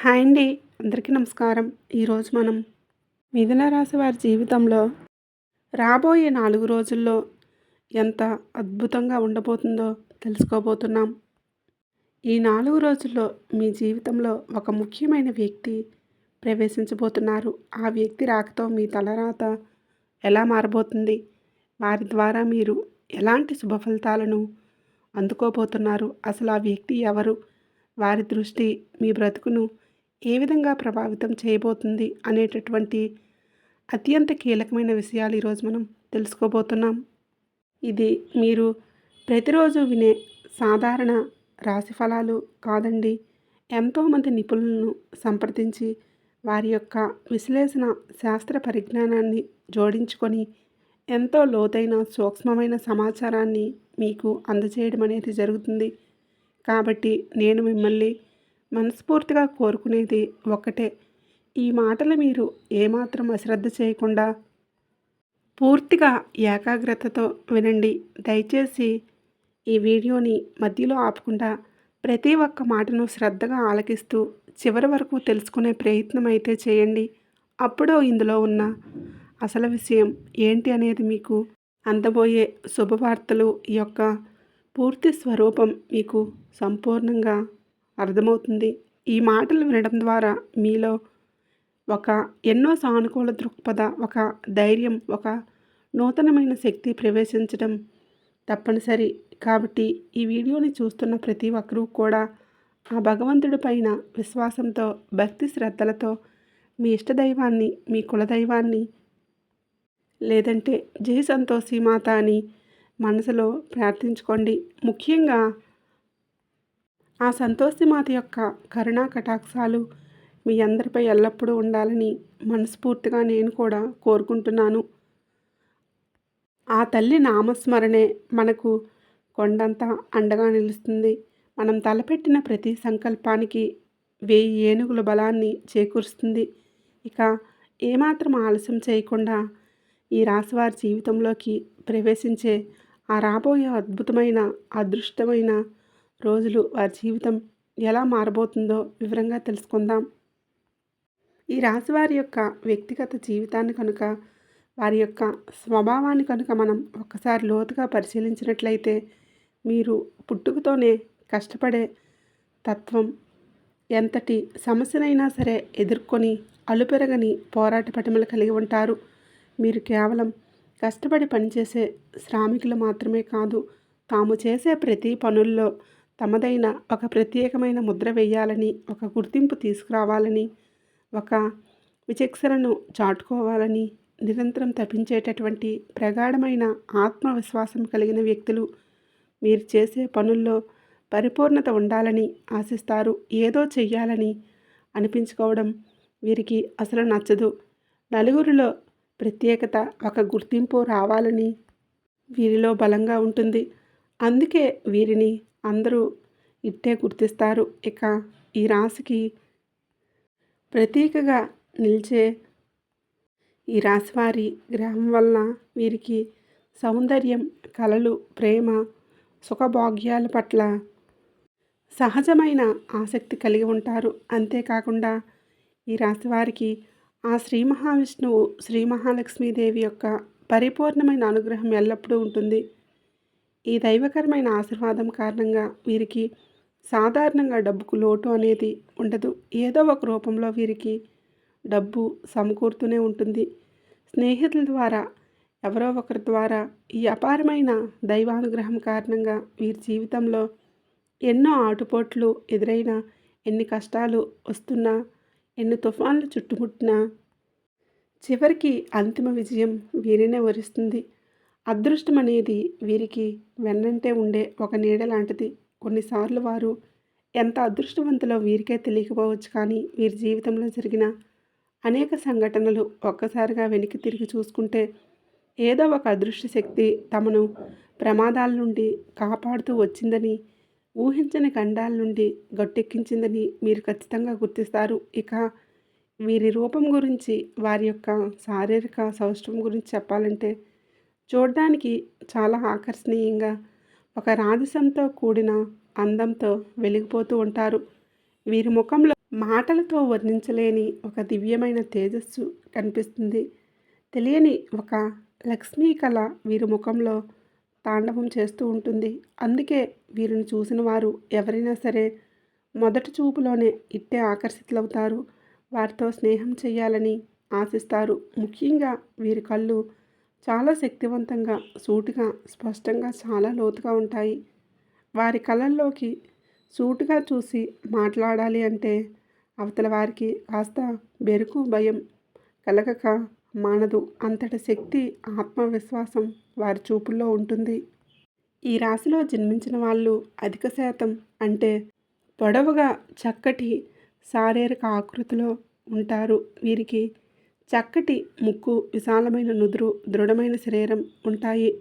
Hi అండి. అందరికీ నమస్కారం. ఈరోజు మనం మిథున రాశి వారి జీవితంలో రాబోయే 4 రోజుల్లో ఎంత అద్భుతంగా ఉండబోతుందో తెలుసుకోబోతున్నాం. ఈ 4 రోజుల్లో మీ జీవితంలో ఒక ముఖ్యమైన వ్యక్తి ప్రవేశించబోతున్నారు. ఆ వ్యక్తి రాకతో మీ తలరాత ఎలా మారబోతుంది? వారి ద్వారా మీరు ఎలాంటి శుభ ఫలితాలను అందుకోబోతున్నారు? అసలు ఆ వ్యక్తి ఎవరు? వారి దృష్టి మీ బ్రతుకును ఏ విధంగా ప్రభావితం చేయబోతుంది అనేటటువంటి అత్యంత కీలకమైన విషయాలు ఈరోజు మనం తెలుసుకోబోతున్నాం. ఇది మీరు ప్రతిరోజు వినే సాధారణ రాశి ఫలాలు కాదండి. ఎంతోమంది నిపుణులను సంప్రదించి వారి యొక్క విశ్లేషణ శాస్త్ర పరిజ్ఞానాన్ని జోడించుకొని ఎంతో లోతైన సూక్ష్మమైన సమాచారాన్ని మీకు అందజేయడం అనేది జరుగుతుంది. కాబట్టి నేను మిమ్మల్ని మనస్ఫూర్తిగా కోరుకునేది ఒక్కటే. ఈ మాటలు మీరు ఏమాత్రం అశ్రద్ధ చేయకుండా పూర్తిగా ఏకాగ్రతతో వినండి. దయచేసి ఈ వీడియోని మధ్యలో ఆపకుండా ప్రతి ఒక్క మాటను శ్రద్ధగా ఆలకిస్తూ చివరి వరకు తెలుసుకునే ప్రయత్నం అయితే చేయండి. అప్పుడు ఇందులో ఉన్న అసలు విషయం ఏంటి అనేది మీకు అందబోయే శుభవార్తలు యొక్క పూర్తి స్వరూపం మీకు సంపూర్ణంగా అర్థమవుతుంది. ఈ మాటలు వినడం ద్వారా మీలో ఎన్నో సానుకూల దృక్పథ, ఒక ధైర్యం, ఒక నూతనమైన శక్తి ప్రవేశించడం తప్పనిసరి. కాబట్టి ఈ వీడియోని చూస్తున్న ప్రతి ఒక్కరూ కూడా ఆ భగవంతుడి పైన విశ్వాసంతో, భక్తి శ్రద్ధలతో మీ ఇష్టదైవాన్ని, మీ కులదైవాన్ని లేదంటే జై సంతోషి మాత అని మనసులో ప్రార్థించుకోండి. ముఖ్యంగా ఆ సంతోషి మాత యొక్క కరుణా కటాక్షాలు మీ అందరిపై ఎల్లప్పుడూ ఉండాలని మనస్ఫూర్తిగా నేను కూడా కోరుకుంటున్నాను. ఆ తల్లి నామస్మరణే మనకు కొండంత అండగా నిలుస్తుంది. మనం తలపెట్టిన ప్రతి సంకల్పానికి 1000 ఏనుగుల బలాన్ని చేకూరుస్తుంది. ఇక ఏమాత్రం ఆలస్యం చేయకుండా ఈ రాశివారి జీవితంలోకి ప్రవేశించే ఆ రాబోయే అద్భుతమైన, అదృష్టమైన రోజులు వారి జీవితం ఎలా మారబోతుందో వివరంగా తెలుసుకుందాం. ఈ రాశివారి యొక్క వ్యక్తిగత జీవితాన్ని కనుక, వారి యొక్క స్వభావాన్ని కనుక మనం ఒక్కసారి లోతుగా పరిశీలించినట్లయితే మీరు పుట్టుకతోనే కష్టపడే తత్వం, ఎంతటి సమస్యనైనా సరే ఎదుర్కొని అలుపెరగని పోరాట పటిమలు కలిగి ఉంటారు. మీరు కేవలం కష్టపడి పనిచేసే శ్రామికులు మాత్రమే కాదు, తాము చేసే ప్రతి పనుల్లో తమదైన ఒక ప్రత్యేకమైన ముద్ర వేయాలని, ఒక గుర్తింపు తీసుకురావాలని, ఒక విచక్షణను చాటుకోవాలని నిరంతరం తపించేటటువంటి ప్రగాఢమైన ఆత్మవిశ్వాసం కలిగిన వ్యక్తులు. మీరు చేసే పనుల్లో పరిపూర్ణత ఉండాలని ఆశిస్తారు. ఏదో చెయ్యాలని అనిపించుకోవడం వీరికి అసలు నచ్చదు. నలుగురిలో ప్రత్యేకత, ఒక గుర్తింపు రావాలని వీరిలో బలంగా ఉంటుంది. అందుకే వీరిని అందరూ ఇట్టే గుర్తిస్తారు. ఇక ఈ రాశికి ప్రతీకగా నిలిచే ఈ రాశివారి గ్రహం వలన వీరికి సౌందర్యం, కళలు, ప్రేమ, సుఖభోగ్యాల పట్ల సహజమైన ఆసక్తి కలిగి ఉంటారు. అంతేకాకుండా ఈ రాశివారికి ఆ శ్రీ మహావిష్ణువు, శ్రీ మహాలక్ష్మీదేవి యొక్క పరిపూర్ణమైన అనుగ్రహం ఎల్లప్పుడూ ఉంటుంది. ఈ దైవకరమైన ఆశీర్వాదం కారణంగా వీరికి సాధారణంగా డబ్బుకు లోటు అనేది ఉండదు. ఏదో ఒక రూపంలో వీరికి డబ్బు సమకూరుతూనే ఉంటుంది. స్నేహితుల ద్వారా, ఎవరో ఒకరి ద్వారా ఈ అపారమైన దైవానుగ్రహం కారణంగా వీరి జీవితంలో ఎన్నో ఆటుపోట్లు ఎదురైనా, ఎన్ని కష్టాలు వస్తున్నా, ఎన్ని తుఫాన్లు చుట్టుముట్టినా చివరికి అంతిమ విజయం వీరినే వరిస్తుంది. అదృష్టం అనేది వీరికి వెన్నంటే ఉండే ఒక నీడ లాంటిది. కొన్నిసార్లు వారు ఎంత అదృష్టవంతులో వీరికే తెలియకపోవచ్చు, కానీ వీరి జీవితంలో జరిగిన అనేక సంఘటనలు ఒక్కసారిగా వెనక్కి తిరిగి చూసుకుంటే ఏదో ఒక అదృష్ట శక్తి తమను ప్రమాదాల నుండి కాపాడుతూ వచ్చిందని, ఊహించని ఖండాల నుండి గట్టెక్కించిందని మీరు ఖచ్చితంగా గుర్తిస్తారు. ఇక వీరి రూపం గురించి, వారి యొక్క శారీరక సౌష్ఠవం గురించి చెప్పాలంటే చూడడానికి చాలా ఆకర్షణీయంగా, ఒక రాజసంతో కూడిన అందంతో వెలిగిపోతూ ఉంటారు. వీరి ముఖంలో మాటలతో వర్ణించలేని ఒక దివ్యమైన తేజస్సు కనిపిస్తుంది. తెలియని ఒక లక్ష్మీ కళ వీరి ముఖంలో తాండవం చేస్తూ ఉంటుంది. అందుకే వీరిని చూసిన వారు ఎవరైనా సరే మొదటి చూపులోనే ఇట్టే ఆకర్షితులవుతారు. వారితో స్నేహం చేయాలని ఆశిస్తారు. ముఖ్యంగా వీరి కళ్ళు చాలా శక్తివంతంగా, సూటిగా, స్పష్టంగా, చాలా లోతుగా ఉంటాయి. వారి కళ్ళల్లోకి సూటిగా చూసి మాట్లాడాలి అంటే అవతల వారికి కాస్త బెరుకు, భయం కలగక మానదు. అంతటి శక్తి, ఆత్మవిశ్వాసం వారి చూపుల్లో ఉంటుంది. ఈ రాశిలో జన్మించిన వాళ్ళు అధిక శాతం అంటే పొడవుగా, చక్కటి శారీరక ఆకృతిలో ఉంటారు. వీరికి చక్కటి ముక్కు, విశాలమైన నుదురు, దృఢమైన శరీరం ఉంటాయి.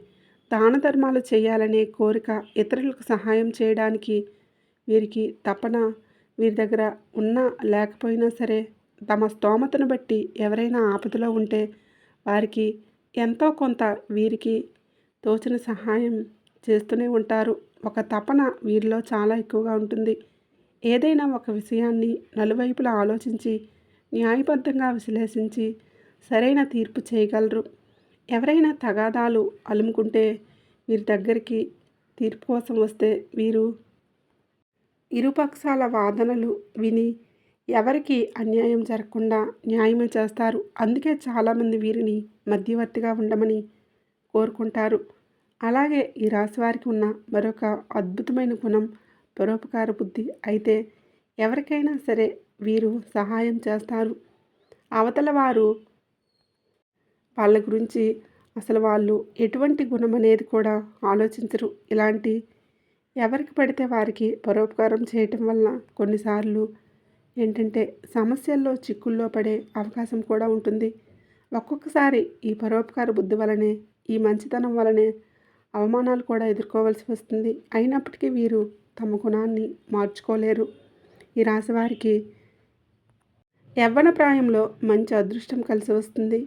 దాన ధర్మాలు చేయాలనే కోరిక, ఇతరులకు సహాయం చేయడానికి వీరికి తపన, వీరి దగ్గర ఉన్నా లేకపోయినా సరే తమ స్తోమతను బట్టి ఎవరైనా ఆపదలో ఉంటే వారికి ఎంతో కొంత వీరికి తోచిన సహాయం చేస్తూనే ఉంటారు. ఒక తపన వీరిలో చాలా ఎక్కువగా ఉంటుంది. ఏదైనా ఒక విషయాన్ని నలువైపులా ఆలోచించి న్యాయబద్ధంగా విశ్లేషించి సరైన తీర్పు చేయగలరు. ఎవరైనా తగాదాలు అలుముకుంటే వీరి దగ్గరికి తీర్పు కోసం వస్తే వీరు ఇరుపక్షాల వాదనలు విని ఎవరికి అన్యాయం జరగకుండా న్యాయమే చేస్తారు. అందుకే చాలామంది వీరిని మధ్యవర్తిగా ఉండమని కోరుకుంటారు. అలాగే ఈ రాశి వారికి ఉన్న మరొక అద్భుతమైన గుణం పరోపకార బుద్ధి. అయితే ఎవరికైనా సరే వీరు సహాయం చేస్తారు. అవతల వారు వాళ్ళ గురించి అసలు వాళ్ళు ఎటువంటి గుణం అనేది కూడా ఆలోచించరు. ఇలాంటి ఎవరికి పడితే వారికి పరోపకారం చేయటం వల్ల కొన్నిసార్లు ఏంటంటే సమస్యల్లో, చిక్కుల్లో పడే అవకాశం కూడా ఉంటుంది. ఒక్కొక్కసారి ఈ పరోపకార బుద్ధి వలనే, ఈ మంచితనం వలనే అవమానాలు కూడా ఎదుర్కోవాల్సి వస్తుంది. అయినప్పటికీ వీరు తమ గుణాన్ని మార్చుకోలేరు. ఈ రాశి వారికి యవ్వన ప్రాయంలో మంచి అదృష్టం కలిసి వస్తుంది.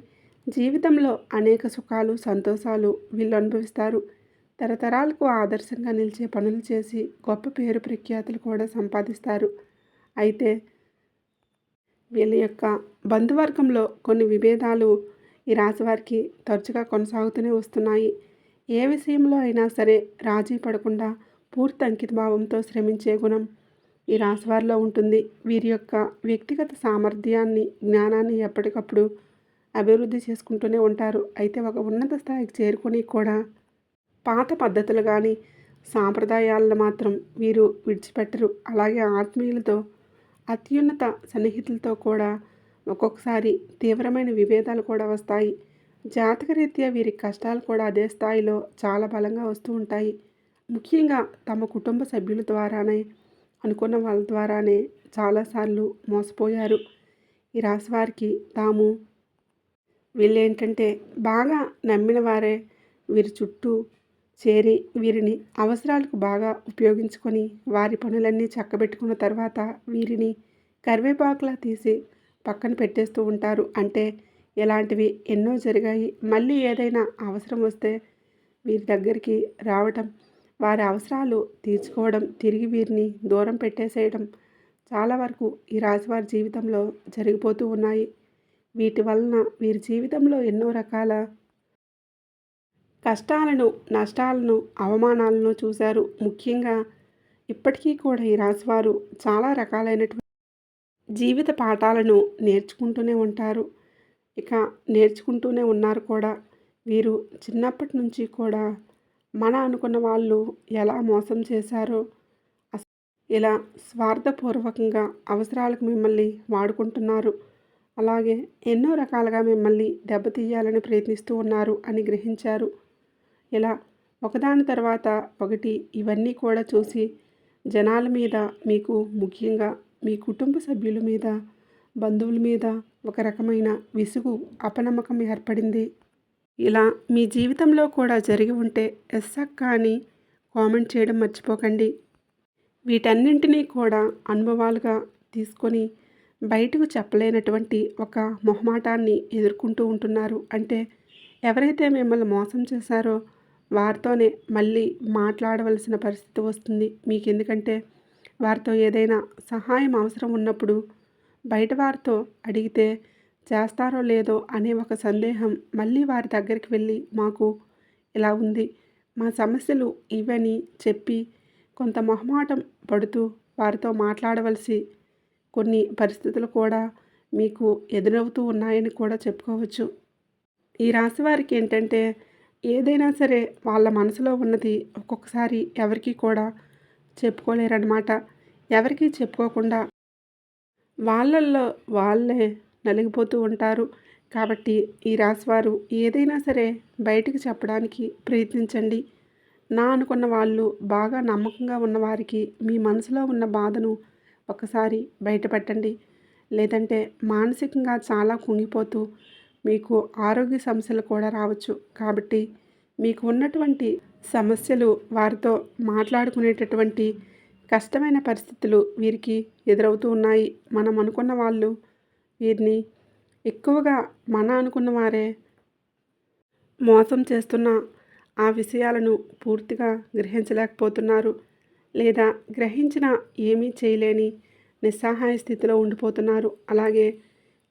జీవితంలో అనేక సుఖాలు, సంతోషాలు వీళ్ళు అనుభవిస్తారు. తరతరాలకు ఆదర్శంగా నిలిచే పనులు చేసి గొప్ప పేరు ప్రఖ్యాతులు కూడా సంపాదిస్తారు. అయితే వీళ్ళ యొక్క బంధువర్గంలో కొన్ని విభేదాలు ఈ రాశివారికి తరచుగా కొనసాగుతూనే వస్తున్నాయి. ఏ విషయంలో అయినా సరే రాజీ పడకుండా పూర్తి అంకితభావంతో శ్రమించే గుణం ఈ రాశివారిలో ఉంటుంది. వీరి యొక్క వ్యక్తిగత సామర్థ్యాన్ని, జ్ఞానాన్ని ఎప్పటికప్పుడు అభివృద్ధి చేసుకుంటూనే ఉంటారు. అయితే ఒక ఉన్నత స్థాయికి చేరుకొని కూడా పాత పద్ధతులు కానీ సాంప్రదాయాలను మాత్రం వీరు విడిచిపెట్టరు. అలాగే ఆత్మీయులతో, అత్యున్నత సన్నిహితులతో కూడా ఒక్కొక్కసారి తీవ్రమైన విభేదాలు కూడా వస్తాయి. జాతకరీత్యా వీరి కష్టాలు కూడా అదే స్థాయిలో చాలా బలంగా వస్తూ ఉంటాయి. ముఖ్యంగా తమ కుటుంబ సభ్యుల ద్వారానే, అనుకున్న వాళ్ళ ద్వారానే చాలాసార్లు మోసపోయారు. ఈ రాశి వారికి తాము వీళ్ళేంటంటే బాగా నమ్మిన వారే వీరి చుట్టూ చేరి వీరిని అవసరాలకు బాగా ఉపయోగించుకొని వారి పనులన్నీ చక్కబెట్టుకున్న తర్వాత వీరిని కరివేపాకులా తీసి పక్కన పెట్టేస్తూ ఉంటారు. అంటే ఇలాంటివి ఎన్నో జరిగాయి. మళ్ళీ ఏదైనా అవసరం వస్తే వీరి దగ్గరికి రావటం, వారి అవసరాలు తీర్చుకోవడం, తిరిగి వీరిని దూరం పెట్టేసేయడం చాలా వరకు ఈ రాశివారి జీవితంలో జరిగిపోతూ ఉన్నాయి. వీటి వలన వీరి జీవితంలో ఎన్నో రకాల కష్టాలను, నష్టాలను, అవమానాలను చూశారు. ముఖ్యంగా ఇప్పటికీ కూడా ఈ రాశివారు చాలా రకాలైనటువంటి జీవిత పాఠాలను నేర్చుకుంటూనే ఉంటారు. ఇక నేర్చుకుంటూనే ఉన్నారు కూడా. వీరు చిన్నప్పటి నుంచి కూడా మన అనుకున్న వాళ్ళు ఎలా మోసం చేశారో, ఇలా స్వార్థపూర్వకంగా అవసరాలకు మిమ్మల్ని వాడుకుంటున్నారు, అలాగే ఎన్నో రకాలుగా మిమ్మల్ని దెబ్బతీయాలని ప్రయత్నిస్తూ ఉన్నారు అని గ్రహించారు. ఇలా ఒకదాని తర్వాత ఒకటి ఇవన్నీ కూడా చూసి జనాల మీద, మీకు ముఖ్యంగా మీ కుటుంబ సభ్యుల మీద, బంధువుల మీద ఒక రకమైన విసుగు, అపనమ్మకం ఏర్పడింది. ఇలా మీ జీవితంలో కూడా జరిగి ఉంటే ఎస్ అక్క అని కామెంట్ చేయడం మర్చిపోకండి. వీటన్నింటినీ కూడా అనుభవాలుగా తీసుకొని బయటకు చెప్పలేనటువంటి ఒక మొహమాటాన్ని ఎదుర్కొంటూ ఉంటున్నారు. అంటే ఎవరైతే మిమ్మల్ని మోసం చేశారో వారితోనే మళ్ళీ మాట్లాడవలసిన పరిస్థితి వస్తుంది మీకు. ఎందుకంటే వారితో ఏదైనా సహాయం అవసరం ఉన్నప్పుడు బయట వారితో అడిగితే చేస్తారో లేదో అనే ఒక సందేహం మళ్ళీ వారి దగ్గరికి వెళ్ళి మాకు ఇలా ఉంది, మా సమస్యలు ఇవని చెప్పి కొంత మొహమాటం పడుతూ వారితో మాట్లాడవలసి కొన్ని పరిస్థితులు కూడా మీకు ఎదురవుతూ ఉన్నాయని కూడా చెప్పుకోవచ్చు. ఈ రాశి వారికి ఏంటంటే ఏదైనా సరే వాళ్ళ మనసులో ఉన్నది ఒక్కొక్కసారి ఎవరికీ కూడా చెప్పుకోలేరన్నమాట. ఎవరికీ చెప్పుకోకుండా వాళ్ళల్లో వాళ్ళే నలిగిపోతూ ఉంటారు. కాబట్టి ఈ రాశివారు ఏదైనా సరే బయటికి చెప్పడానికి ప్రయత్నించండి. నా అనుకున్న వాళ్ళు బాగా నమ్మకంగా ఉన్నవారికి మీ మనసులో ఉన్న బాధను ఒకసారి బయటపెట్టండి. లేదంటే మానసికంగా చాలా కుంగిపోతూ మీకు ఆరోగ్య సమస్యలు కూడా రావచ్చు. కాబట్టి మీకు ఉన్నటువంటి సమస్యలు వారితో మాట్లాడుకునేటటువంటి కష్టమైన పరిస్థితులు వీరికి ఎదురవుతూ ఉన్నాయి. మనం అనుకున్న వాళ్ళు వీరిని ఎక్కువగా మన అనుకున్న వారే మోసం చేస్తున్న ఆ విషయాలను పూర్తిగా గ్రహించలేకపోతున్నారు. లేదా గ్రహించిన ఏమీ చేయలేని నిస్సహాయ స్థితిలో ఉండిపోతున్నారు. అలాగే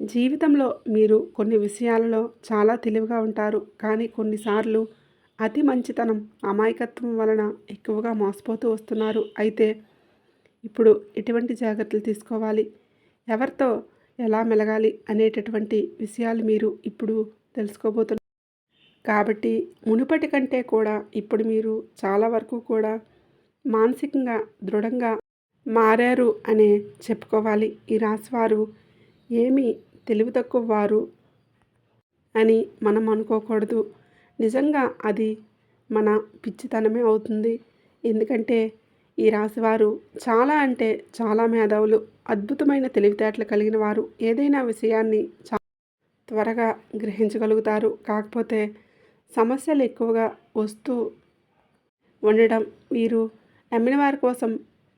జీవితంలో మీరు కొన్ని విషయాలలో చాలా తెలివిగా ఉంటారు. కానీ కొన్నిసార్లు అతి మంచితనం, అమాయకత్వం వలన ఎక్కువగా మోసపోతూ వస్తున్నారు. అయితే ఇప్పుడు ఎటువంటి జాగ్రత్తలు తీసుకోవాలి, ఎవరితో ఎలా మెలగాలి అనేటటువంటి విషయాలు మీరు ఇప్పుడు తెలుసుకోబోతున్నారు. కాబట్టి మునుపటి కంటే కూడా ఇప్పుడు మీరు చాలా వరకు కూడా మానసికంగా దృఢంగా మారారు అనే చెప్పుకోవాలి. ఈ రాశివారు ఏమీ తెలివి తక్కువ వారు అని మనం అనుకోకూడదు. నిజంగా అది మన పిచ్చితనమే అవుతుంది. ఎందుకంటే ఈ రాశివారు చాలా అంటే చాలా మేధావులు, అద్భుతమైన తెలివితేటలు కలిగిన వారు. ఏదైనా విషయాన్ని త్వరగా గ్రహించగలుగుతారు. కాకపోతే సమస్యలు ఎక్కువగా వస్తూ ఉండడం, వీరు నమ్మిన వారి కోసం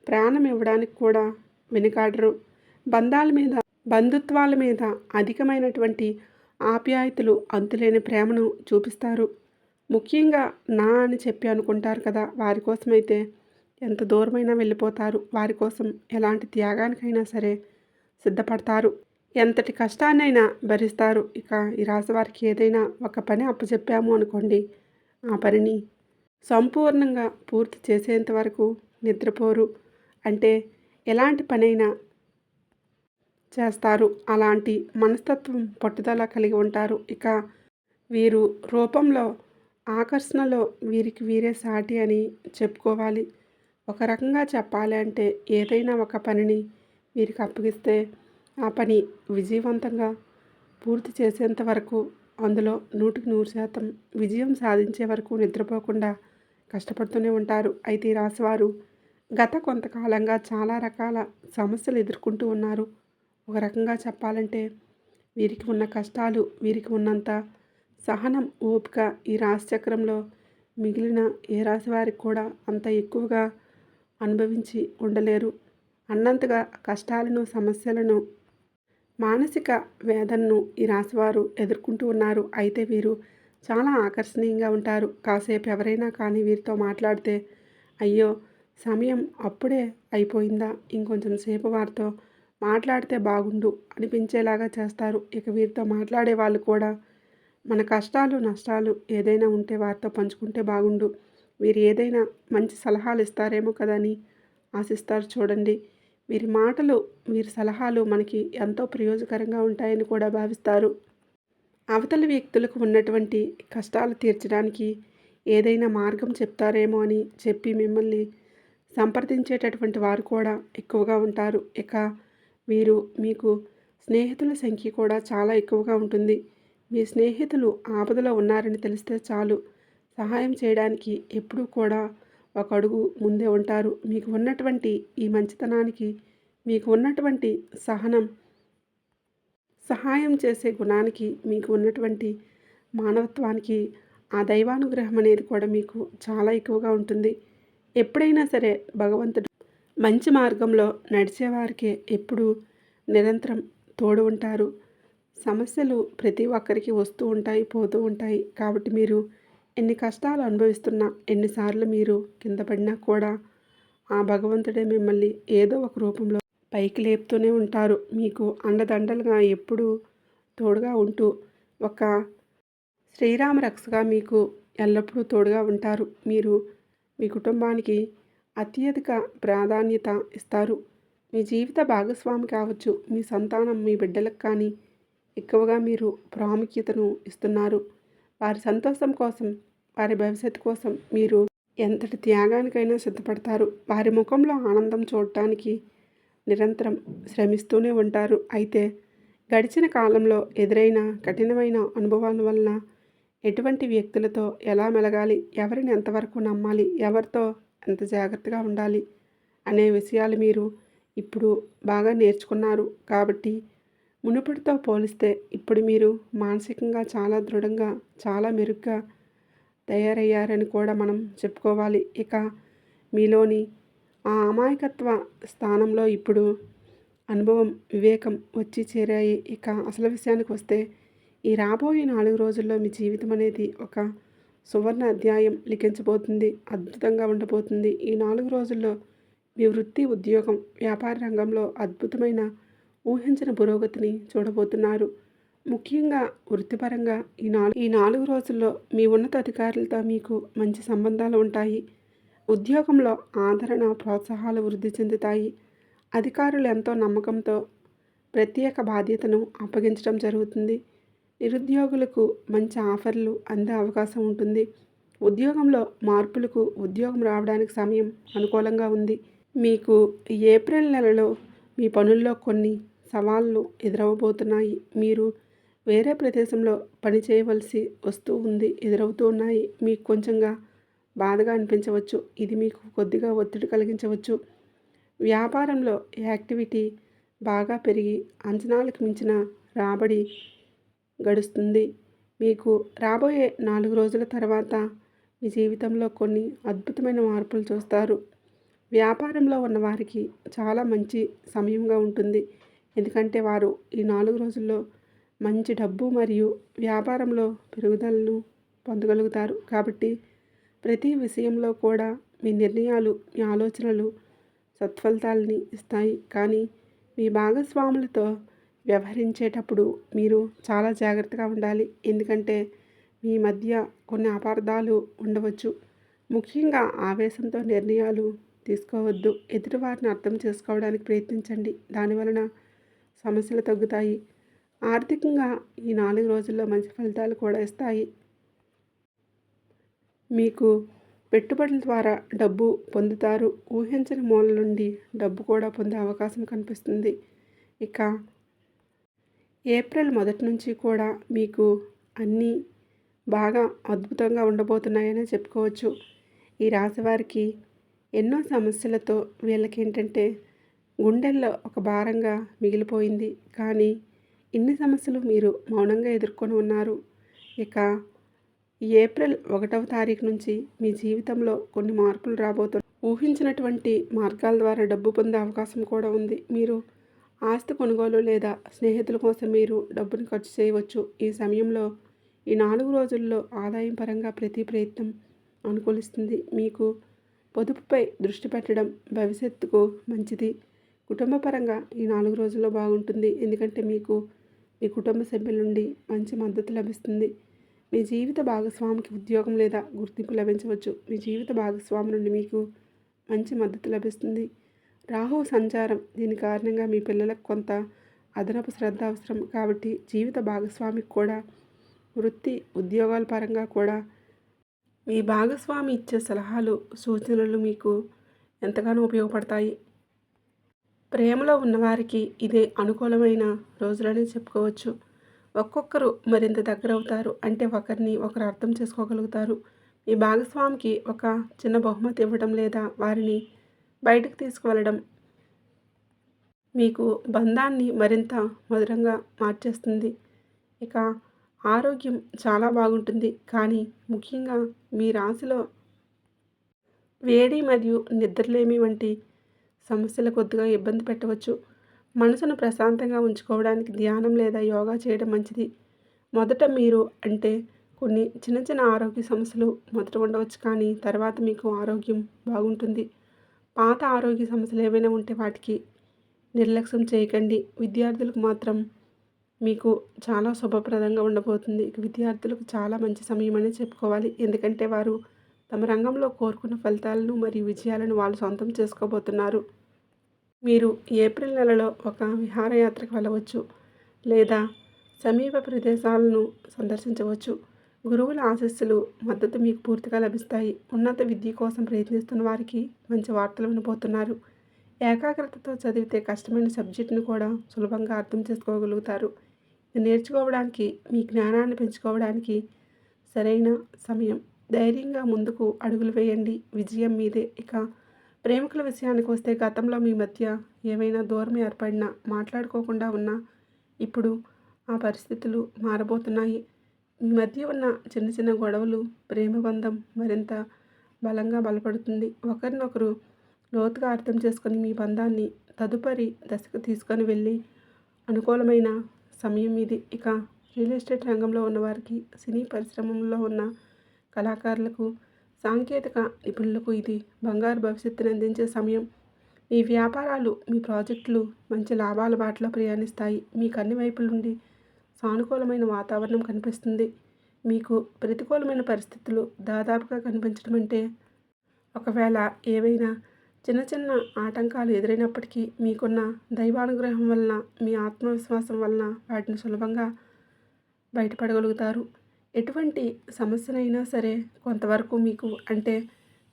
ప్రాణం ఇవ్వడానికి కూడా వెనుకాడరు. బంధుత్వాల మీద అధికమైనటువంటి ఆప్యాయతలు, అంతులేని ప్రేమను చూపిస్తారు. ముఖ్యంగా నా అని చెప్పి అనుకుంటారు కదా, వారి కోసమైతే ఎంత దూరమైనా వెళ్ళిపోతారు. వారి కోసం ఎలాంటి త్యాగానికైనా సరే సిద్ధపడతారు. ఎంతటి కష్టాన్నైనా భరిస్తారు. ఇక ఈ రాశి వారికి ఏదైనా ఒక పని అప్పచెప్పాము అనుకోండి, ఆ పనిని సంపూర్ణంగా పూర్తి చేసేంత వరకు నిద్రపోరు. అంటే ఎలాంటి పనైనా చేస్తారు. అలాంటి మనస్తత్వం, పట్టుదల కలిగి ఉంటారు. ఇక వీరు రూపంలో, ఆకర్షణలో వీరికి వీరే సాటి అని చెప్పుకోవాలి. ఒక రకంగా చెప్పాలి అంటే ఏదైనా ఒక పనిని వీరికి అప్పగిస్తే ఆ పని విజయవంతంగా పూర్తి చేసేంత వరకు, అందులో 100% విజయం సాధించే వరకు నిద్రపోకుండా కష్టపడుతూనే ఉంటారు. అయితే ఈ రాశివారు గత కొంతకాలంగా చాలా రకాల సమస్యలు ఎదుర్కొంటూ ఉన్నారు. ఒక రకంగా చెప్పాలంటే వీరికి ఉన్న కష్టాలు, వీరికి ఉన్నంత సహనం, ఓపిక ఈ రాశిచక్రంలో మిగిలిన ఏ రాశి వారికి కూడా అంత ఎక్కువగా అనుభవించి ఉండలేరు. అన్నంతగా కష్టాలను, సమస్యలను, మానసిక వేదనను ఈ రాశివారు ఎదుర్కొంటూ ఉన్నారు. అయితే వీరు చాలా ఆకర్షణీయంగా ఉంటారు. కాసేపు ఎవరైనా కానీ వీరితో మాట్లాడితే అయ్యో సమయం అప్పుడే అయిపోయిందా, ఇంకొంచెం సేపు వారితో మాట్లాడితే బాగుండు అనిపించేలాగా చేస్తారు. ఇక వీరితో మాట్లాడే వాళ్ళు కూడా మన కష్టాలు, నష్టాలు ఏదైనా ఉంటే వారితో పంచుకుంటే బాగుండు, వీరు ఏదైనా మంచి సలహాలు ఇస్తారేమో కదా అని ఆశిస్తారు. చూడండి, వీరి మాటలు, వీరి సలహాలు మనకి ఎంతో ప్రయోజకరంగా ఉంటాయని కూడా భావిస్తారు. అవతలి వ్యక్తులకు ఉన్నటువంటి కష్టాలు తీర్చడానికి ఏదైనా మార్గం చెప్తారేమో అని చెప్పి మిమ్మల్ని సంప్రదించేటటువంటి వారు కూడా ఎక్కువగా ఉంటారు. ఇక వీరు మీకు స్నేహితుల సంఖ్య కూడా చాలా ఎక్కువగా ఉంటుంది. మీ స్నేహితులు ఆపదలో ఉన్నారని తెలిస్తే చాలు, సహాయం చేయడానికి ఎప్పుడూ కూడా ఒక అడుగు ముందే ఉంటారు. మీకు ఉన్నటువంటి ఈ మంచితనానికి, మీకు ఉన్నటువంటి సహనం, సహాయం చేసే గుణానికి, మీకు ఉన్నటువంటి మానవత్వానికి ఆ దైవానుగ్రహం అనేది కూడా మీకు చాలా ఎక్కువగా ఉంటుంది. ఎప్పుడైనా సరే భగవంతుడు మంచి మార్గంలో నడిచేవారికే ఎప్పుడూ నిరంతరం తోడు ఉంటారు. సమస్యలు ప్రతి ఒక్కరికి వస్తూ ఉంటాయి, పోతూ ఉంటాయి. కాబట్టి మీరు ఎన్ని కష్టాలు అనుభవిస్తున్నా, ఎన్నిసార్లు మీరు కింద పడినా కూడా ఆ భగవంతుడే మిమ్మల్ని ఏదో ఒక రూపంలో పైకి లేపుతూనే ఉంటారు. మీకు అండదండలుగా ఎప్పుడూ తోడుగా ఉంటూ ఒక శ్రీరామ రక్షగా మీకు ఎల్లప్పుడూ తోడుగా ఉంటారు. మీరు మీ కుటుంబానికి అత్యధిక ప్రాధాన్యత ఇస్తారు. మీ జీవిత భాగస్వామి కావచ్చు, మీ సంతానం, మీ బిడ్డలకు కానీ ఎక్కువగా మీరు ప్రాముఖ్యతను ఇస్తున్నారు. వారి సంతోషం కోసం, వారి భవిష్యత్తు కోసం మీరు ఎంతటి త్యాగానికైనా సిద్ధపడతారు. వారి ముఖంలో ఆనందం చూడటానికి నిరంతరం శ్రమిస్తూనే ఉంటారు. అయితే గడిచిన కాలంలో ఎదురైన కఠినమైన అనుభవాల వలన ఎటువంటి వ్యక్తులతో ఎలా మెలగాలి, ఎవరిని ఎంతవరకు నమ్మాలి, ఎవరితో ఎంత జాగ్రత్తగా ఉండాలి అనే విషయాలు మీరు ఇప్పుడు బాగా నేర్చుకున్నారు. కాబట్టి మునుపటితో పోలిస్తే ఇప్పుడు మీరు మానసికంగా చాలా దృఢంగా, చాలా మెరుగ్గా తయారయ్యారని కూడా మనం చెప్పుకోవాలి. ఇక మీలోని ఆ అమాయకత్వ స్థానంలో ఇప్పుడు అనుభవం, వివేకం వచ్చి చేరాయి. ఇక అసలు విషయానికి వస్తే ఈ రాబోయే 4 రోజుల్లో మీ జీవితం అనేది ఒక సువర్ణ అధ్యాయం లిఖించబోతుంది. అద్భుతంగా ఉండబోతుంది. ఈ 4 రోజుల్లో మీ వృత్తి, ఉద్యోగం, వ్యాపార రంగంలో అద్భుతమైన ఊహించిన పురోగతిని చూడబోతున్నారు. ముఖ్యంగా వృత్తిపరంగా ఈ 4 రోజుల్లో మీ ఉన్నతాధికారులతో మీకు మంచి సంబంధాలు ఉంటాయి. ఉద్యోగంలో ఆదరణ, ప్రోత్సాహాలు వృద్ధి చెందుతాయి. అధికారులు ఎంతో నమ్మకంతో ప్రత్యేక బాధ్యతను అప్పగించడం జరుగుతుంది. నిరుద్యోగులకు మంచి ఆఫర్లు అందే అవకాశం ఉంటుంది. ఉద్యోగంలో మార్పులకు ఉద్యోగం రావడానికి సమయం అనుకూలంగా ఉంది. మీకు ఏప్రిల్ నెలలో మీ పనుల్లో కొన్ని సవాళ్లు ఎదురవబోతున్నాయి. మీరు వేరే ప్రదేశంలో పని చేయవలసి ఎదురవుతూ ఉన్నాయి. మీకు కొంచెంగా బాధగా అనిపించవచ్చు. ఇది మీకు కొద్దిగా ఒత్తిడి కలిగించవచ్చు. వ్యాపారంలో యాక్టివిటీ బాగా పెరిగి అంచనాలకు మించిన రాబడి గడుస్తుంది. మీకు రాబోయే 4 రోజుల తర్వాత మీ జీవితంలో కొన్ని అద్భుతమైన మార్పులు చూస్తారు. వ్యాపారంలో ఉన్నవారికి చాలా మంచి సమయంగా ఉంటుంది. ఎందుకంటే వారు ఈ 4 రోజుల్లో మంచి డబ్బు మరియు వ్యాపారంలో పెరుగుదలను పొందగలుగుతారు. కాబట్టి ప్రతి విషయంలో కూడా మీ నిర్ణయాలు, మీ ఆలోచనలు సత్ఫలితాలని ఇస్తాయి. కానీ మీ భాగస్వాములతో వ్యవహరించేటప్పుడు మీరు చాలా జాగ్రత్తగా ఉండాలి. ఎందుకంటే మీ మధ్య కొన్ని అపార్థాలు ఉండవచ్చు. ముఖ్యంగా ఆవేశంతో నిర్ణయాలు తీసుకోవద్దు. ఎదుటివారిని అర్థం చేసుకోవడానికి ప్రయత్నించండి. దానివలన సమస్యలు తగ్గుతాయి. ఆర్థికంగా ఈ 4 రోజుల్లో మంచి ఫలితాలు కూడా ఇస్తాయి. మీకు పెట్టుబడుల ద్వారా డబ్బు పొందుతారు. ఊహించని మూల నుండి డబ్బు కూడా పొందే అవకాశం కనిపిస్తుంది. ఇక ఏప్రిల్ మొదటి నుంచి కూడా మీకు అన్నీ బాగా అద్భుతంగా ఉండబోతున్నాయని చెప్పుకోవచ్చు. ఈ రాశి వారికి ఎన్నో సమస్యలతో వీళ్ళకేంటంటే గుండెల్లో ఒక భారంగా మిగిలిపోయింది. కానీ ఇన్ని సమస్యలు మీరు మౌనంగా ఎదుర్కొని ఉన్నారు. ఇక ఈ ఏప్రిల్ 1వ తారీఖు నుంచి మీ జీవితంలో కొన్ని మార్పులు రాబోతున్నాయి. ఊహించినటువంటి మార్గాల ద్వారా డబ్బు పొందే అవకాశం కూడా ఉంది. మీరు ఆస్తి కొనుగోలు లేదా స్నేహితుల కోసం మీరు డబ్బును ఖర్చు చేయవచ్చు. ఈ సమయంలో ఈ 4 రోజుల్లో ఆదాయం పరంగా ప్రతి ప్రయత్నం అనుకూలిస్తుంది. మీకు పొదుపుపై దృష్టి పెట్టడం భవిష్యత్తుకు మంచిది. కుటుంబ పరంగా ఈ 4 రోజుల్లో బాగుంటుంది. ఎందుకంటే మీకు మీ కుటుంబ సభ్యుల నుండి మంచి మద్దతు లభిస్తుంది. మీ జీవిత భాగస్వామికి ఉద్యోగం లేదా గుర్తింపు లభించవచ్చు. మీ జీవిత భాగస్వామి నుండి మీకు మంచి మద్దతు లభిస్తుంది. రాహువు సంచారం, దీని కారణంగా మీ పిల్లలకు కొంత అదనపు శ్రద్ధ అవసరం. కాబట్టి జీవిత భాగస్వామికి కూడా వృత్తి, ఉద్యోగాల పరంగా కూడా మీ భాగస్వామి ఇచ్చే సలహాలు, సూచనలు మీకు ఎంతగానో ఉపయోగపడతాయి. ప్రేమలో ఉన్నవారికి ఇదే అనుకూలమైన రోజులని చెప్పుకోవచ్చు. ఒక్కొక్కరు మరింత దగ్గరవుతారు. అంటే ఒకరిని ఒకరు అర్థం చేసుకోగలుగుతారు. మీ భాగస్వామికి ఒక చిన్న బహుమతి ఇవ్వడం లేదా వారిని బయటకు తీసుకువెళ్ళడం మీకు బంధాన్ని మరింత మధురంగా మార్చేస్తుంది. ఇక ఆరోగ్యం చాలా బాగుంటుంది. కానీ ముఖ్యంగా మీ రాశిలో వేడి మరియు నిద్రలేమి వంటి సమస్యలు కొద్దిగా ఇబ్బంది పెట్టవచ్చు. మనసును ప్రశాంతంగా ఉంచుకోవడానికి ధ్యానం లేదా యోగా చేయడం మంచిది. మొదట మీరు కొన్ని చిన్న చిన్న ఆరోగ్య సమస్యలు మొదట ఉండవచ్చు. కానీ తర్వాత మీకు ఆరోగ్యం బాగుంటుంది. పాత ఆరోగ్య సమస్యలు ఏవైనా ఉంటే వాటికి నిర్లక్ష్యం చేయకండి. విద్యార్థులకు మాత్రం మీకు చాలా శుభప్రదంగా ఉండబోతుంది. విద్యార్థులకు చాలా మంచి సమయం అని చెప్పుకోవాలి. ఎందుకంటే వారు తమ రంగంలో కోరుకున్న ఫలితాలను మరియు విజయాలను వాళ్ళు సొంతం చేసుకోబోతున్నారు. మీరు ఏప్రిల్ నెలలో ఒక విహారయాత్రకు వెళ్ళవచ్చు లేదా సమీప ప్రదేశాలను సందర్శించవచ్చు. గురువుల ఆశీస్సులు, మద్దతు మీకు పూర్తిగా లభిస్తాయి. ఉన్నత విద్య కోసం ప్రయత్నిస్తున్న వారికి మంచి వార్తలు వినబోతున్నారు. ఏకాగ్రతతో చదివితే కష్టమైన సబ్జెక్టును కూడా సులభంగా అర్థం చేసుకోగలుగుతారు. ఇది నేర్చుకోవడానికి, మీ జ్ఞానాన్ని పెంచుకోవడానికి సరైన సమయం. ధైర్యంగా ముందుకు అడుగులు వేయండి. విజయం మీదే. ఇక ప్రేమికుల విషయానికి వస్తే గతంలో మీ మధ్య ఏవైనా దూరం ఏర్పడినా, మాట్లాడుకోకుండా ఉన్నా ఇప్పుడు ఆ పరిస్థితులు మారబోతున్నాయి. మీ మధ్య ఉన్న చిన్న చిన్న గొడవలు ప్రేమ బంధం మరింత బలంగా బలపడుతుంది. ఒకరినొకరు లోతుగా అర్థం చేసుకొని మీ బంధాన్ని తదుపరి దశకు తీసుకొని వెళ్ళి అనుకూలమైన సమయం ఇది. ఇక రియల్ ఎస్టేట్ రంగంలో ఉన్నవారికి, సినీ పరిశ్రమలో ఉన్న కళాకారులకు, సాంకేతిక నిపుణులకు ఇది బంగారు భవిష్యత్తును అందించే సమయం. మీ వ్యాపారాలు, మీ ప్రాజెక్టులు మంచి లాభాల బాటలో ప్రయాణిస్తాయి. మీకు అన్ని వైపుల నుండి సానుకూలమైన వాతావరణం కనిపిస్తుంది. మీకు ప్రతికూలమైన పరిస్థితులు దాదాపుగా కనిపించడం అంటే ఒకవేళ ఏవైనా చిన్న చిన్న ఆటంకాలు ఎదురైనప్పటికీ మీకున్న దైవానుగ్రహం వలన, మీ ఆత్మవిశ్వాసం వలన వాటిని సులభంగా బయటపడగలుగుతారు. ఎటువంటి సమస్యనైనా సరే కొంతవరకు మీకు అంటే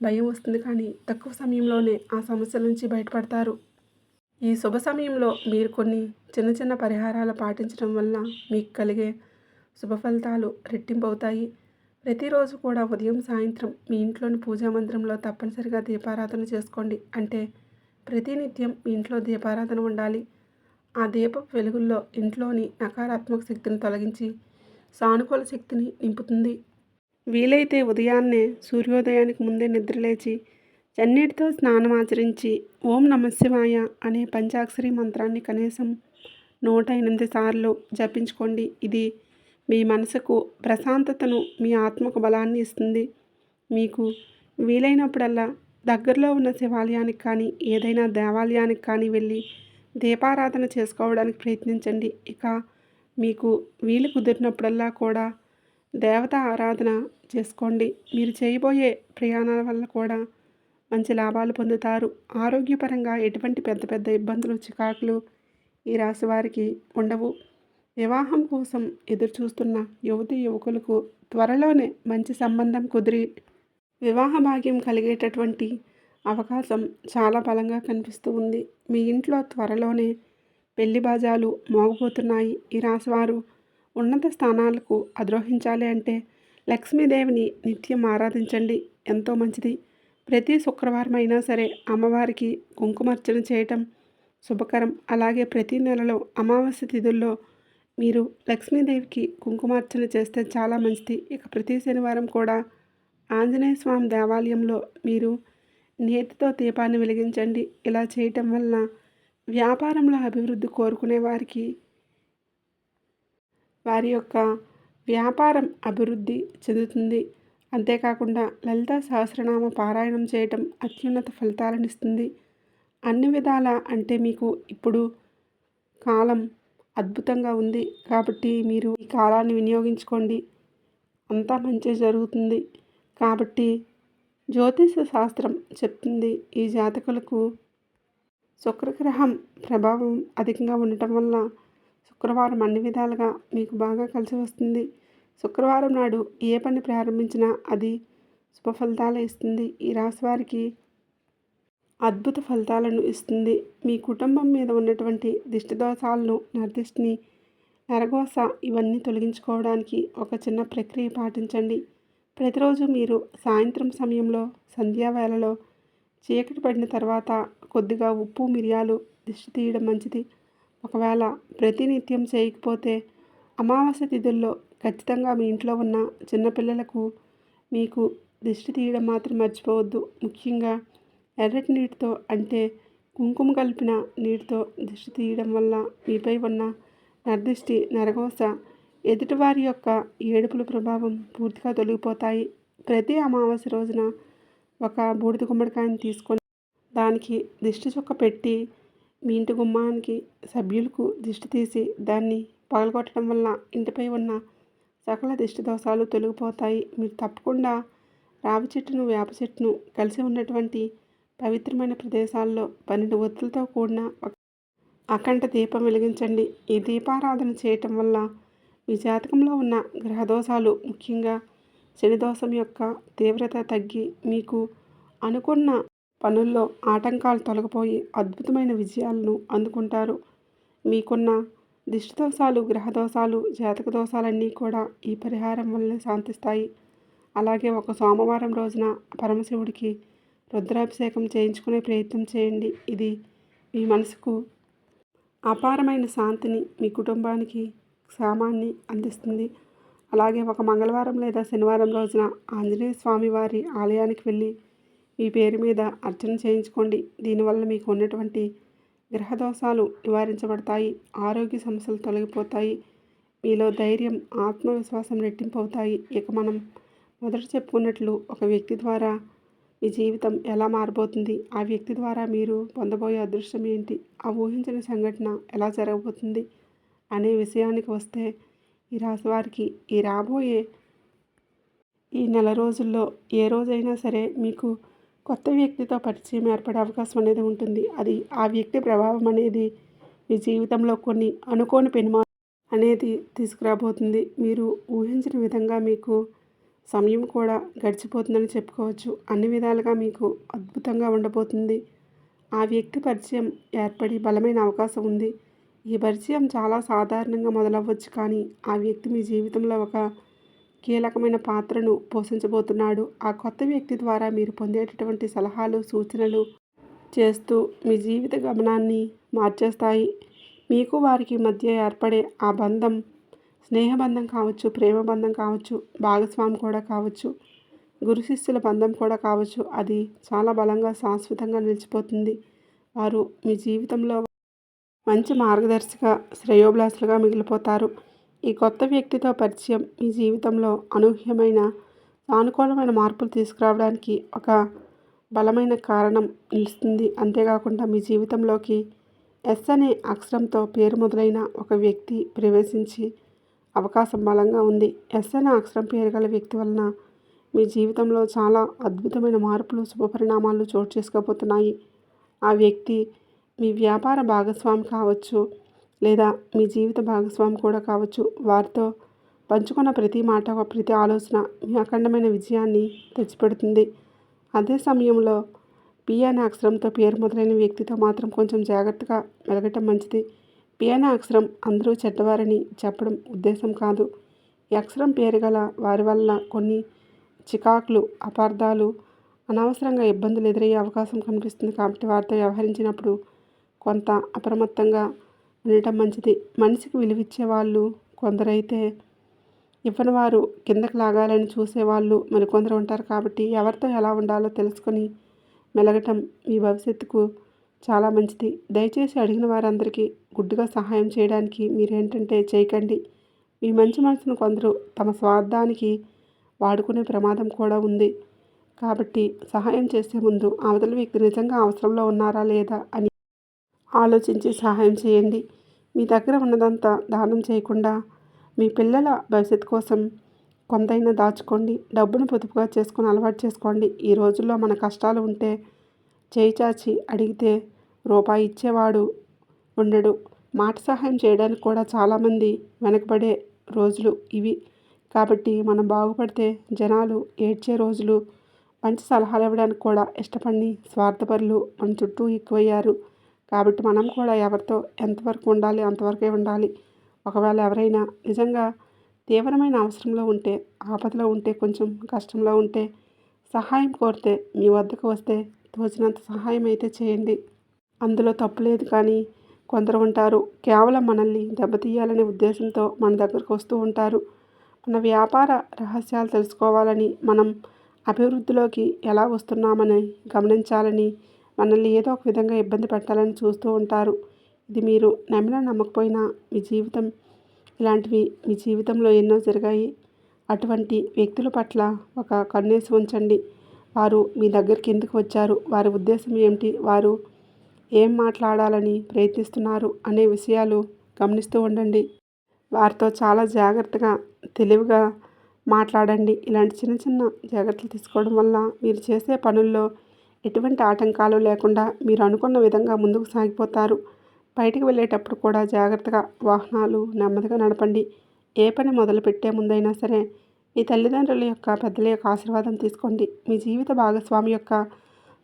భయం వస్తుంది, కానీ తక్కువ సమయంలోనే ఆ సమస్యల నుంచి బయటపడతారు. ఈ శుభ సమయంలో మీరు కొన్ని చిన్న చిన్న పరిహారాలు పాటించడం వల్ల మీకు కలిగే శుభ ఫలితాలు రెట్టింపు అవుతాయి. ప్రతిరోజు కూడా ఉదయం, సాయంత్రం మీ ఇంట్లోని పూజా మందిరంలో తప్పనిసరిగా దీపారాధన చేసుకోండి. అంటే ప్రతినిత్యం మీ ఇంట్లో దీపారాధన ఉండాలి. ఆ దీపపు వెలుగుల్లో ఇంట్లోని నకారాత్మక శక్తిని తొలగించి సానుకూల శక్తిని నింపుతుంది. వీలైతే ఉదయాన్నే సూర్యోదయానికి ముందే నిద్రలేచి చన్నీటితో స్నానం ఆచరించి ఓం నమఃశివాయ అనే పంచాక్షరి మంత్రాన్ని కనీసం 108 సార్లు జపించుకోండి. ఇది మీ మనసుకు ప్రశాంతతను, మీ ఆత్మకు బలాన్ని ఇస్తుంది. మీకు వీలైనప్పుడల్లా దగ్గరలో ఉన్న శివాలయానికి కానీ, ఏదైనా దేవాలయానికి కానీ వెళ్ళి దీపారాధన చేసుకోవడానికి ప్రయత్నించండి. ఇక మీకు వీలు కుదిరినప్పుడల్లా కూడా దేవత ఆరాధన చేసుకోండి. మీరు చేయబోయే ప్రయాణాల వల్ల కూడా మంచి లాభాలు పొందుతారు. ఆరోగ్యపరంగా ఎటువంటి పెద్ద పెద్ద ఇబ్బందులు, చికాకులు ఈ రాశి వారికి ఉండవు. వివాహం కోసం ఎదురుచూస్తున్న యువతీ యువకులకు త్వరలోనే మంచి సంబంధం కుదిరి వివాహ భాగ్యం కలిగేటటువంటి అవకాశం చాలా బలంగా కనిపిస్తూ ఉంది. మీ ఇంట్లో త్వరలోనే పెళ్లి బాజాలు మోగబోతున్నాయి. ఈ రాశివారు ఉన్నత స్థానాలకు అధిరోహించాలి అంటే లక్ష్మీదేవిని నిత్యం ఆరాధించండి, ఎంతో మంచిది. ప్రతి శుక్రవారం అయినా సరే అమ్మవారికి కుంకుమార్చన చేయటం శుభకరం. అలాగే ప్రతి నెలలో అమావాస్య తిథుల్లో మీరు లక్ష్మీదేవికి కుంకుమార్చన చేస్తే చాలా మంచిది. ఇక ప్రతి శనివారం కూడా ఆంజనేయ స్వామి దేవాలయంలో మీరు నేతితో దీపాన్ని వెలిగించండి. ఇలా చేయటం వలన వ్యాపారంలో అభివృద్ధి కోరుకునే వారికి వారి యొక్క వ్యాపారం అభివృద్ధి చెందుతుంది. అంతేకాకుండా లలితా సహస్రనామ పారాయణం చేయటం అత్యున్నత ఫలితాలను ఇస్తుంది. అన్ని విధాల అంటే మీకు ఇప్పుడు కాలం అద్భుతంగా ఉంది కాబట్టి మీరు ఈ కాలాన్ని వినియోగించుకోండి, అంతా మంచి జరుగుతుంది. కాబట్టి జ్యోతిష శాస్త్రం చెప్తుంది ఈ జాతకులకు శుక్రగ్రహం ప్రభావం అధికంగా ఉండటం వల్ల శుక్రవారం అన్ని విధాలుగా మీకు బాగా కలిసి వస్తుంది. శుక్రవారం నాడు ఏ పని ప్రారంభించినా అది శుభ ఫలితాలు ఇస్తుంది. ఈ రాశి వారికి అద్భుత ఫలితాలను ఇస్తుంది. మీ కుటుంబం మీద ఉన్నటువంటి దిష్టి దోషాలను, నరదిష్టిని, నరఘోష ఇవన్నీ తొలగించుకోవడానికి ఒక చిన్న ప్రక్రియ పాటించండి. ప్రతిరోజు మీరు సాయంత్రం సమయంలో సంధ్యావేళలో చీకటి పడిన తర్వాత కొద్దిగా ఉప్పు, మిరియాలు దిష్టి తీయడం మంచిది. ఒకవేళ ప్రతినిత్యం చేయకపోతే అమావాస్య తిథుల్లో ఖచ్చితంగా మీ ఇంట్లో ఉన్న చిన్నపిల్లలకు మీకు దిష్టి తీయడం మాత్రం మర్చిపోవద్దు. ముఖ్యంగా ఎర్రటి నీటితో అంటే కుంకుమ కలిపిన నీటితో దిష్టి తీయడం వల్ల మీపై ఉన్న నరదిష్టి, నరఘోష, ఎదుటివారి యొక్క ఏడుపుల ప్రభావం పూర్తిగా తొలగిపోతాయి. ప్రతి అమావాస్య రోజున ఒక బూడిద గుమ్మడికాయని తీసుకొని దానికి దిష్టి చుక్క పెట్టి మీ ఇంటి గుమ్మానికి సభ్యులకు దిష్టి తీసి దాన్ని పగలగొట్టడం వల్ల ఇంటిపై ఉన్న సకల దిష్టి దోషాలు తొలగిపోతాయి. మీరు తప్పకుండా రావి చెట్టును, వేప చెట్టును కలిసి ఉన్నటువంటి పవిత్రమైన ప్రదేశాల్లో 12 ఒత్తులతో కూడిన అఖండ దీపం వెలిగించండి. ఈ దీపారాధన చేయటం వల్ల మీ జాతకంలో ఉన్న గ్రహదోషాలు, ముఖ్యంగా శని దోషం యొక్క తీవ్రత తగ్గి మీకు అనుకున్న పనుల్లో ఆటంకాలు తొలగిపోయి అద్భుతమైన విజయాలను అందుకుంటారు. మీకున్న దిష్టి దోషాలు, గ్రహదోషాలు, జాతక దోషాలన్నీ కూడా ఈ పరిహారం వల్లనే శాంతిస్తాయి. అలాగే ఒక సోమవారం రోజున పరమశివుడికి రుద్రాభిషేకం చేయించుకునే ప్రయత్నం చేయండి. ఇది మీ మనసుకు అపారమైన శాంతిని, మీ కుటుంబానికి క్షేమాన్ని అందిస్తుంది. అలాగే ఒక మంగళవారం లేదా శనివారం రోజున ఆంజనేయ స్వామి వారి ఆలయానికి వెళ్ళి మీ పేరు మీద అర్చన చేయించుకోండి. దీనివల్ల మీకు ఉన్నటువంటి గ్రహదోషాలు నివారించబడతాయి, ఆరోగ్య సమస్యలు తొలగిపోతాయి, మీలో ధైర్యం, ఆత్మవిశ్వాసం రెట్టింపు అవుతాయి. ఇక మనం మొదట చెప్పుకున్నట్లు ఒక వ్యక్తి ద్వారా మీ జీవితం ఎలా మారబోతుంది, ఆ వ్యక్తి ద్వారా మీరు పొందబోయే అదృష్టం ఏంటి, ఆ ఊహించిన సంఘటన ఎలా జరగబోతుంది అనే విషయానికి వస్తే, ఈ రాశి వారికి ఈ రాబోయే ఈ నెల రోజుల్లో ఏ రోజైనా సరే మీకు కొత్త వ్యక్తితో పరిచయం ఏర్పడే అవకాశం అనేది ఉంటుంది. అది ఆ వ్యక్తి ప్రభావం అనేది మీ జీవితంలో కొన్ని అనుకోని పెనుమార్పులు అనేది తీసుకురాబోతుంది. మీరు ఊహించిన విధంగా మీకు సమయం కూడా గడిచిపోతుందని చెప్పుకోవచ్చు. అన్ని విధాలుగా మీకు అద్భుతంగా ఉండబోతుంది. ఆ వ్యక్తి పరిచయం ఏర్పడి బలమైన అవకాశం ఉంది. ఈ పరిచయం చాలా సాధారణంగా మొదలవ్వచ్చు, కానీ ఆ వ్యక్తి మీ జీవితంలో ఒక కీలకమైన పాత్రను పోషించబోతున్నాడు. ఆ కొత్త వ్యక్తి ద్వారా మీరు పొందేటటువంటి సలహాలు, సూచనలు చేస్తూ మీ జీవిత గమనాన్ని మార్చేస్తాయి. మీకు వారికి మధ్య ఏర్పడే ఆ బంధం స్నేహబంధం కావచ్చు, ప్రేమ బంధం కావచ్చు, భాగస్వామి కూడా కావచ్చు, గురు శిష్యుల బంధం కూడా కావచ్చు. అది చాలా బలంగా, శాశ్వతంగా నిలిచిపోతుంది. వారు మీ జీవితంలో మంచి మార్గదర్శక, శ్రేయోభిలాషులుగా మిగిలిపోతారు. ఈ కొత్త వ్యక్తితో పరిచయం మీ జీవితంలో అనూహ్యమైన, సానుకూలమైన మార్పులు తీసుకురావడానికి ఒక బలమైన కారణం నిలుస్తుంది. అంతేకాకుండా మీ జీవితంలోకి ఎస్ అనే అక్షరంతో పేరు మొదలైన ఒక వ్యక్తి ప్రవేశించి అవకాశం బలంగా ఉంది. ఎస్ అనే అక్షరం పేరు గల వ్యక్తి వలన మీ జీవితంలో చాలా అద్భుతమైన మార్పులు, శుభపరిణామాలు చోటు చేసుకోబోతున్నాయి. ఆ వ్యక్తి మీ వ్యాపార భాగస్వామి కావచ్చు, లేదా మీ జీవిత భాగస్వామి కూడా కావచ్చు. వారితో పంచుకున్న ప్రతి మాట, ప్రతి ఆలోచన మీ అఖండమైన విజయాన్ని తెచ్చిపెడుతుంది. అదే సమయంలో పి అనే అక్షరంతో పేరు మొదలైన వ్యక్తితో మాత్రం కొంచెం జాగ్రత్తగా మెలగటం మంచిది. పి అనే అక్షరం అందరూ చెడ్డవారని చెప్పడం ఉద్దేశం కాదు. ఈ అక్షరం పేరు గల వారి వల్ల కొన్ని చికాకులు, అపార్థాలు, అనవసరంగా ఇబ్బందులు ఎదురయ్యే అవకాశం కనిపిస్తుంది. కాబట్టి వారితో వ్యవహరించినప్పుడు కొంత అప్రమత్తంగా ఉండటం మంచిది. మనిషికి విలువిచ్చే వాళ్ళు కొందరైతే, ఇవ్వని వారు కిందకి లాగాలని చూసేవాళ్ళు మరికొందరు ఉంటారు. కాబట్టి ఎవరితో ఎలా ఉండాలో తెలుసుకొని మెలగటం మీ భవిష్యత్తుకు చాలా మంచిది. దయచేసి అడిగిన వారందరికీ గుడ్డుగా సహాయం చేయడానికి మీరేంటంటే చేయకండి. మీ మంచి మనసును కొందరు తమ స్వార్థానికి వాడుకునే ప్రమాదం కూడా ఉంది. కాబట్టి సహాయం చేసే ముందు అవతల వ్యక్తి నిజంగా అవసరంలో ఉన్నారా లేదా అని ఆలోచించి సహాయం చేయండి. మీ దగ్గర ఉన్నదంతా దానం చేయకుండా మీ పిల్లల భవిష్యత్తు కోసం కొంతైనా దాచుకోండి. డబ్బును పొదుపుగా చేసుకొని అలవాటు చేసుకోండి. ఈ రోజుల్లో మన కష్టాలు ఉంటే చేయి చాచి అడిగితే రూపాయి ఇచ్చేవాడు ఉండడు. మాట సహాయం చేయడానికి కూడా చాలామంది వెనకబడే రోజులు ఇవి. కాబట్టి మనం బాగుపడితే జనాలు ఏడ్చే రోజులు. మంచి సలహాలు ఇవ్వడానికి కూడా ఇష్టపడి స్వార్థపరులు మన చుట్టూ ఎక్కువయ్యారు. కాబట్టి మనం కూడా ఎవరితో ఎంతవరకు ఉండాలి అంతవరకే ఉండాలి. ఒకవేళ ఎవరైనా నిజంగా తీవ్రమైన అవసరంలో ఉంటే, ఆపదలో ఉంటే, కొంచెం కష్టంలో ఉంటే, సహాయం కోరితే మీ వద్దకు వస్తే తోచినంత సహాయం అయితే చేయండి. అందులో తప్పులేదు. కానీ కొందరు ఉంటారు, కేవలం మనల్ని దెబ్బతీయాలనే ఉద్దేశంతో మన దగ్గరకు వస్తూ ఉంటారు. మన వ్యాపార రహస్యాలు తెలుసుకోవాలని, మనం అభివృద్ధిలోకి ఎలా వస్తున్నామని గమనించాలని, మనల్ని ఏదో ఒక విధంగా ఇబ్బంది పెట్టాలని చూస్తూ ఉంటారు. ఇది మీరు నమ్మినా నమ్మకపోయినా ఇలాంటివి మీ జీవితంలో ఎన్నో జరిగాయి. అటువంటి వ్యక్తుల పట్ల ఒక కన్నేసి ఉంచండి. వారు మీ దగ్గరికి ఎందుకు వచ్చారు, వారి ఉద్దేశం ఏమిటి, వారు ఏం మాట్లాడాలని ప్రయత్నిస్తున్నారు అనే విషయాలు గమనిస్తూ ఉండండి. వారితో చాలా జాగ్రత్తగా, తెలివిగా మాట్లాడండి. ఇలాంటి చిన్న చిన్న జాగ్రత్తలు తీసుకోవడం వల్ల మీరు చేసే పనుల్లో ఎటువంటి ఆటంకాలు లేకుండా మీరు అనుకున్న విధంగా ముందుకు సాగిపోతారు. బయటికి వెళ్ళేటప్పుడు కూడా జాగ్రత్తగా వాహనాలు నెమ్మదిగా నడపండి. ఏ పని మొదలుపెట్టే ముందైనా సరే మీ తల్లిదండ్రుల యొక్క, పెద్దల యొక్క ఆశీర్వాదం తీసుకోండి. మీ జీవిత భాగస్వామి యొక్క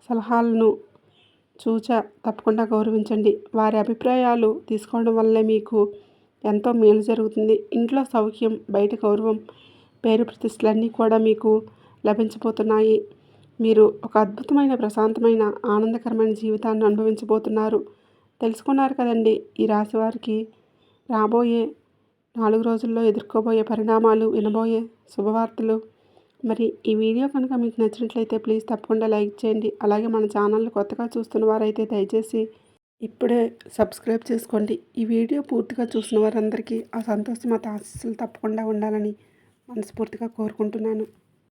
సలహాలను తప్పకుండా గౌరవించండి. వారి అభిప్రాయాలు తీసుకోవడం వల్లే మీకు ఎంతో మేలు జరుగుతుంది. ఇంట్లో సౌఖ్యం, బయట గౌరవం, పేరు ప్రతిష్టలన్నీ కూడా మీకు లభించబోతున్నాయి. మీరు ఒక అద్భుతమైన, ప్రశాంతమైన, ఆనందకరమైన జీవితాన్ని అనుభవించబోతున్నారు. తెలుసుకున్నారు కదండి ఈ రాశి వారికి రాబోయే 4 రోజుల్లో ఎదుర్కోబోయే పరిణామాలు, వినబోయే శుభవార్తలు. మరి ఈ వీడియో కనుక మీకు నచ్చినట్లయితే ప్లీజ్ తప్పకుండా లైక్ చేయండి. అలాగే మన ఛానల్ని కొత్తగా చూస్తున్న వారైతే దయచేసి ఇప్పుడే సబ్స్క్రైబ్ చేసుకోండి. ఈ వీడియో పూర్తిగా చూసిన వారందరికీ ఆ సంతోషమాత ఆశీస్సులు తప్పకుండా ఉండాలని మనస్ఫూర్తిగా కోరుకుంటున్నాను.